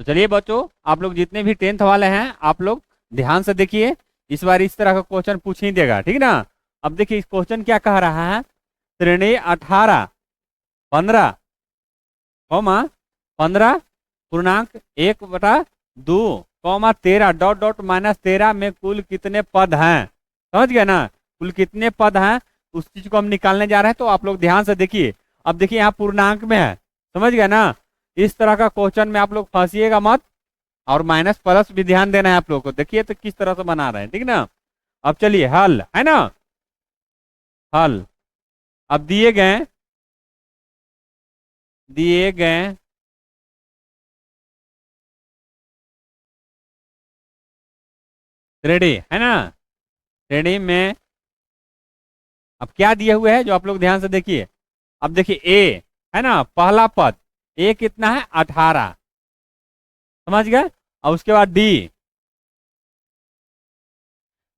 तो चलिए बच्चों, आप लोग जितने भी 10th वाले हैं आप लोग ध्यान से देखिए। इस बार इस तरह का क्वेश्चन पूछ ही देगा, ठीक ना। अब देखिए इस क्वेश्चन क्या कह रहा है। श्रेणी 18 15 कौमा 15 पूर्णांक 1/2 कौमा 13 डॉट डॉट माइनस 13 में कुल कितने पद हैं। समझ गए ना, कुल कितने पद हैं उस चीज को हम निकालने जा रहे हैं। तो आप लोग ध्यान से देखिए। अब देखिए यहाँ पूर्णांक में है, समझ गए ना। इस तरह का क्वेश्चन में आप लोग फंसिएगा मत। और माइनस प्लस भी ध्यान देना है आप लोग को। देखिए तो किस तरह से बना रहे हैं, ठीक ना। अब चलिए हल है ना, हल। अब दिए गए श्रेणी है ना, श्रेणी में अब क्या दिए हुए है जो आप लोग ध्यान से देखिए। अब देखिए ए है ना, पहला पद ए कितना है 18, समझ गए। और उसके बाद डी,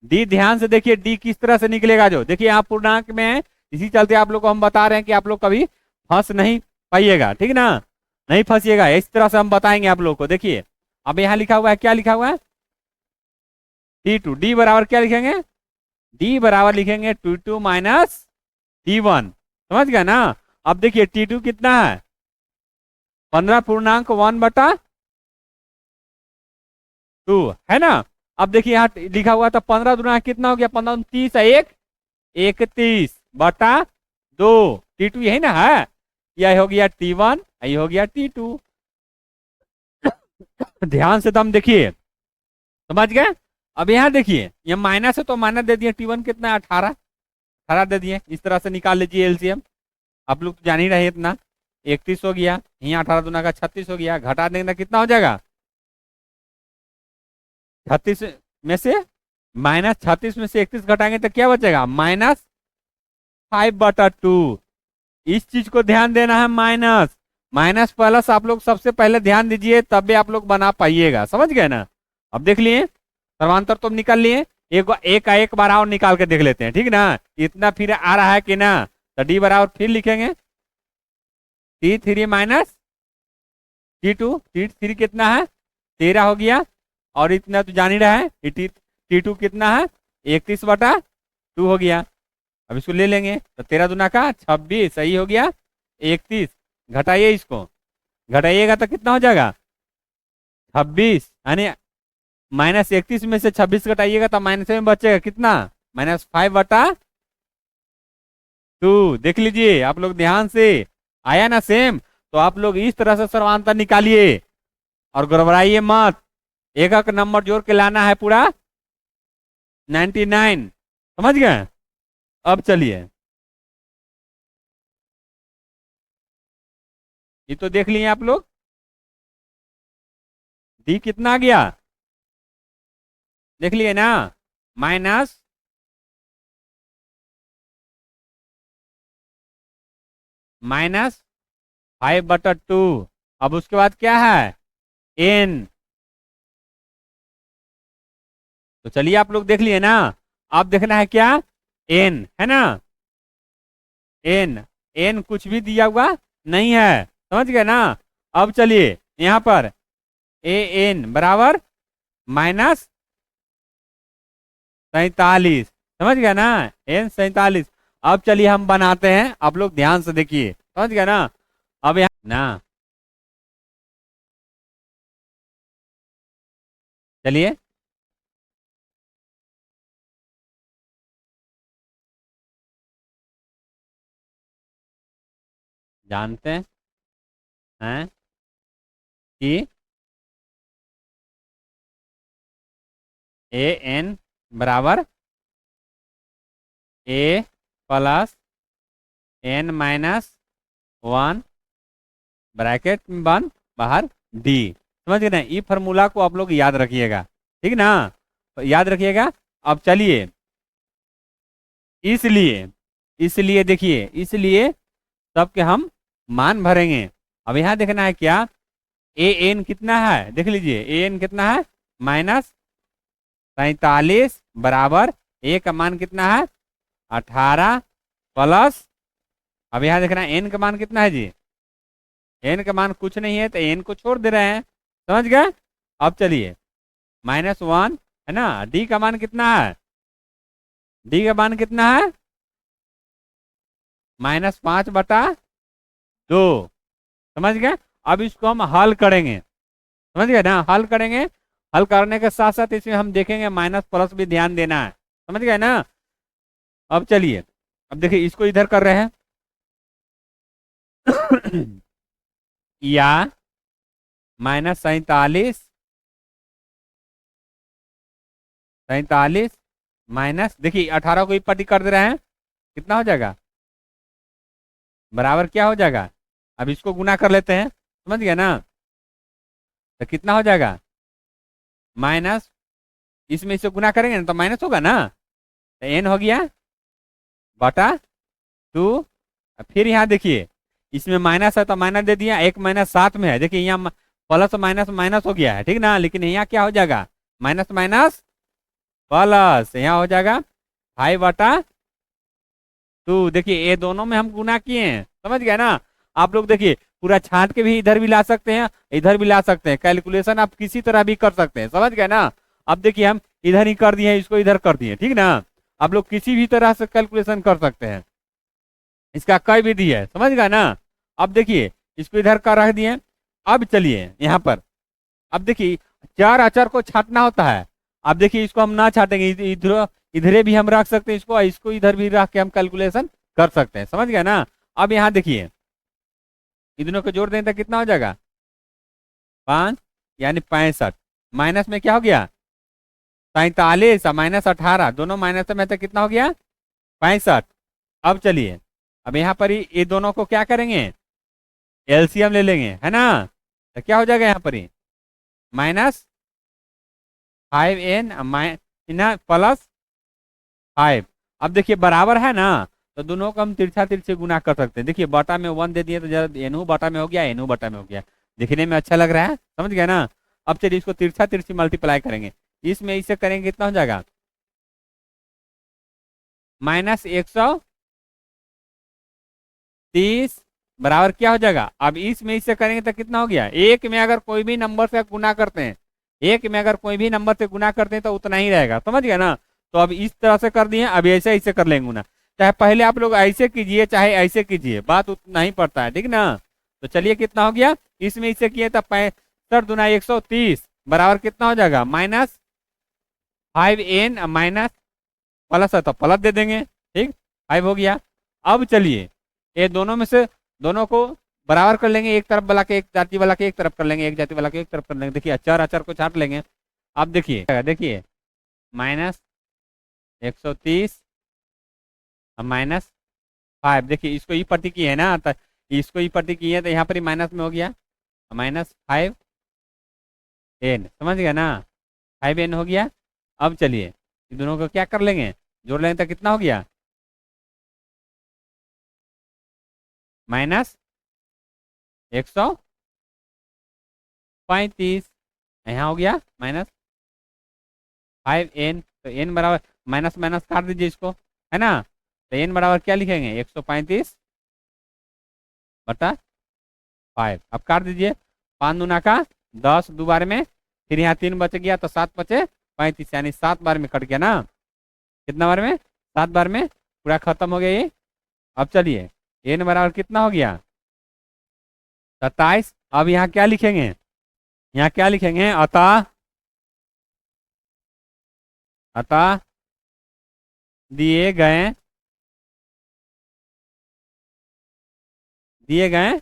डी ध्यान से देखिए डी किस तरह से निकलेगा। जो देखिए यहाँ पूर्णांक में है, इसी चलते आप लोग को हम बता रहे हैं कि आप लोग कभी फंस नहीं पाइएगा, ठीक ना। नहीं फंसिएगा, इस तरह से हम बताएंगे आप लोग को। देखिए अब यहाँ लिखा हुआ है, क्या लिखा हुआ है T2, डी बराबर क्या लिखेंगे, डी बराबर लिखेंगे T2 माइनस T1, समझ गया ना। अब देखिए T2 कितना है 15.1/2 है ना। अब देखिए यहाँ लिखा हुआ था 15 दूना कितना हो गया, 15 30 एक 31/2। T2 यही ना है, यह हो गया T1, यही हो गया T2। ध्यान से दम देखिए, समझ गए। अब यहाँ देखिए ये माइनस है तो माइनस दे दिए। T1 कितना है 18, 18 दे दिए। इस तरह से निकाल लीजिए एलसीएम। आप लोग तो जान ही रहे इतना, 31 हो गया। यहाँ 18 दूना का 36 हो गया। घटा देना कितना हो जाएगा 36 में से, -36 में से 31 घटाएंगे तो क्या बचेगा -5/2। इस चीज को ध्यान देना है। माइनस माइनस प्लस आप लोग सबसे पहले ध्यान दीजिए, तब भी आप लोग बना पाइएगा, समझ गए ना। अब देख लिए सर्वांतर तो निकाल लिए। एक बार और निकाल के देख लेते हैं, ठीक ना। इतना फिर आ रहा है कि ना, तो डी बराबर फिर लिखेंगे T3 माइनस T2 कितना है 13 हो गया। और इतना तो जान ही रहा है T2 कितना है 31/2 हो गया। अब इसको ले लेंगे तो 13 दूना का 26, सही हो गया 31। घटाइए इसको, घटाइएगा तो कितना हो जाएगा 26, यानी -31 में से 26 घटाइएगा तो माइनस में बचेगा कितना -5/2। देख लीजिए आप लोग ध्यान से, आया ना सेम। तो आप लोग इस तरह से सर्वांतर निकालिए और गड़बड़ाइए मत। एक एक नंबर जोड़ के लाना है पूरा 99, समझ गए। अब चलिए ये तो देख लिए आप लोग, डी कितना आ गया देख लिए ना, माइनस -5/2। अब उसके बाद क्या है एन। तो चलिए आप लोग देख लिए ना। अब देखना है क्या एन है ना, एन, एन कुछ भी दिया हुआ नहीं है, समझ गए ना। अब चलिए यहाँ पर ए एन बराबर -47, समझ गया ना, एन 47। अब चलिए हम बनाते हैं, आप लोग ध्यान से देखिए, समझ गया ना। अब यहाँ ना चलिए जानते हैं कि ए एन बराबर ए प्लस एन माइनस 1 ब्रैकेट में बंद बाहर डी, समझ गए ना। ये फॉर्मूला को आप लोग याद रखिएगा, ठीक ना, तो याद रखिएगा। अब चलिए इसलिए इसलिए देखिए, इसलिए सबके हम मान भरेंगे। अब यहाँ देखना है क्या ए एन कितना है, देख लीजिए ए एन कितना है -47 बराबर ए का मान कितना है 18 प्लस, अब यहाँ देखना एन का मान कितना है जी, एन का मान कुछ नहीं है तो एन को छोड़ दे रहे हैं। समझ गए। अब चलिए -1 है ना, डी का मान कितना है, डी का मान कितना है -5/2। समझ गए। अब इसको हम हल करेंगे, समझ गए ना, हल करेंगे। हल करने के साथ साथ इसमें हम देखेंगे माइनस प्लस भी ध्यान देना है, समझ गए ना। अब चलिए, अब देखिए इसको इधर कर रहे हैं या -47 माइनस, देखिए 18 को ही पट्टी कर दे रहे हैं, कितना हो जाएगा, बराबर क्या हो जाएगा। अब इसको गुना कर लेते हैं, समझ गए ना, तो कितना हो जाएगा माइनस, इसमें इसे गुना करेंगे ना तो माइनस होगा ना, तो एन हो गया बटा 2। फिर यहाँ देखिए इसमें माइनस है तो माइनस दे दिया, एक माइनस साथ में है, देखिए यहाँ प्लस माइनस माइनस हो गया है, ठीक ना, लेकिन यहाँ क्या हो जाएगा माइनस माइनस प्लस, यहाँ हो जाएगा 5/2। देखिए ये दोनों में हम गुना किए हैं, समझ गए ना। आप लोग देखिए पूरा छांट के भी इधर भी ला सकते हैं, इधर भी ला सकते हैं, कैलकुलेशन आप किसी तरह भी कर सकते हैं, समझ गए ना। अब देखिए हम इधर ही कर दिए, इसको इधर कर दिए, ठीक ना। आप लोग किसी भी तरह से कैलकुलेशन कर सकते हैं, इसका कई विधि है, समझ गए ना। अब देखिए इसको इधर कर रख दिए। अब चलिए यहाँ पर, अब देखिए चार अचार को छांटना होता है। अब देखिए इसको हम ना छाटेंगे, इधर इधरे भी हम रख सकते हैं, इसको इसको इधर भी रख के हम कैलकुलेशन कर सकते हैं, समझ गए ना। अब यहाँ देखिए इधरों को जोड़ दें तो कितना हो जाएगा 5 यानी 65, माइनस में क्या हो गया 47 -18, दोनों माइनस में तो कितना हो गया 65। अब चलिए अब यहाँ पर ही ये दोनों को क्या करेंगे एलसीएम ले लेंगे, है ना, तो क्या हो जाएगा यहाँ पर ही -5n +5। अब देखिए बराबर है ना, तो दोनों को हम तिरछा तिरछे गुना कर सकते हैं। देखिए बटा में 1 दे दिए तो जरा एनहू बटा में हो गया, एनहू बटा में हो गया, दिखने में अच्छा लग रहा है, समझ गया ना। अब चलिए इसको तिरछा तिरछी मल्टीप्लाई करेंगे, इसमें इसे करेंगे कितना हो जाएगा -130 बराबर क्या हो जाएगा। अब इसमें इससे करेंगे तो कितना हो गया, एक में अगर कोई भी नंबर से गुना करते हैं, एक में अगर कोई भी नंबर से गुना करते हैं तो उतना ही रहेगा, समझ गया ना। तो अब इस तरह से कर दिए, अब ऐसे ऐसे कर लेंगे गुना, चाहे पहले आप लोग ऐसे कीजिए चाहे ऐसे कीजिए, बात उतना ही पड़ता है, ठीक ना। तो चलिए कितना हो गया, इसमें इससे किए तो 65 दूना 130 बराबर कितना हो जाएगा -5n माइनस प्लस है तो प्लस दे देंगे, ठीक 5 हो गया। अब चलिए ये दोनों में से दोनों को बराबर कर लेंगे, एक तरफ वाला के एक जाति वाला के एक तरफ कर लेंगे, एक जाति वाला के एक तरफ कर लेंगे। देखिए अचार अचार को छाट लेंगे। अब देखिए देखिए -130 -5, देखिए इसको ई पट्टी की है ना, तो इसको ई पट्टी की है तो यहाँ पर ही माइनस में हो गया -5n, समझ गया ना, 5n हो गया। अब चलिए इन दोनों को क्या कर लेंगे जोड़ लेंगे तो कितना हो गया -135, यहाँ हो गया -5n, तो n बराबर माइनस माइनस काट दीजिए इसको, है ना, तो n बराबर क्या लिखेंगे 135/5। अब काट दीजिए, 5 दूना का 10, दोबारा में फिर यहाँ 3 बच गया तो 7 बचे 35, यानी 7 बार में कट गया ना, कितना बार में 7 बार में पूरा खत्म हो गया ये। अब चलिए n बराबर कितना हो गया 27। अब यहाँ क्या लिखेंगे, यहाँ क्या लिखेंगे अतः अतः दिए गए दिए गए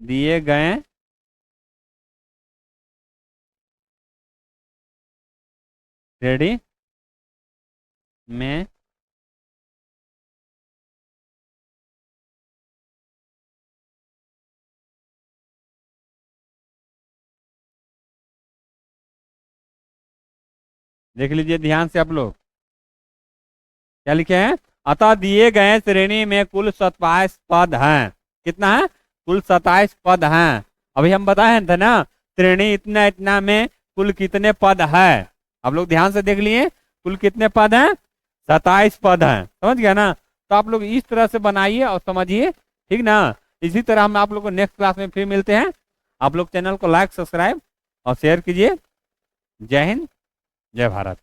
दिए गए श्रेणी में देख लीजिए ध्यान से आप लोग क्या लिखे हैं, अतः दिए गए श्रेणी में कुल 27 पद हैं, कितना है कुल 27 पद हैं। अभी हम बताए थे ना श्रेणी इतना इतना में कुल कितने पद है, आप लोग ध्यान से देख लिए कुल कितने पद हैं 27 पद हैं, समझ गया ना। तो आप लोग इस तरह से बनाइए और समझिए, ठीक ना। इसी तरह हम आप लोग को नेक्स्ट क्लास में फिर मिलते हैं। आप लोग चैनल को लाइक सब्सक्राइब और शेयर कीजिए। जय हिंद, जय भारत।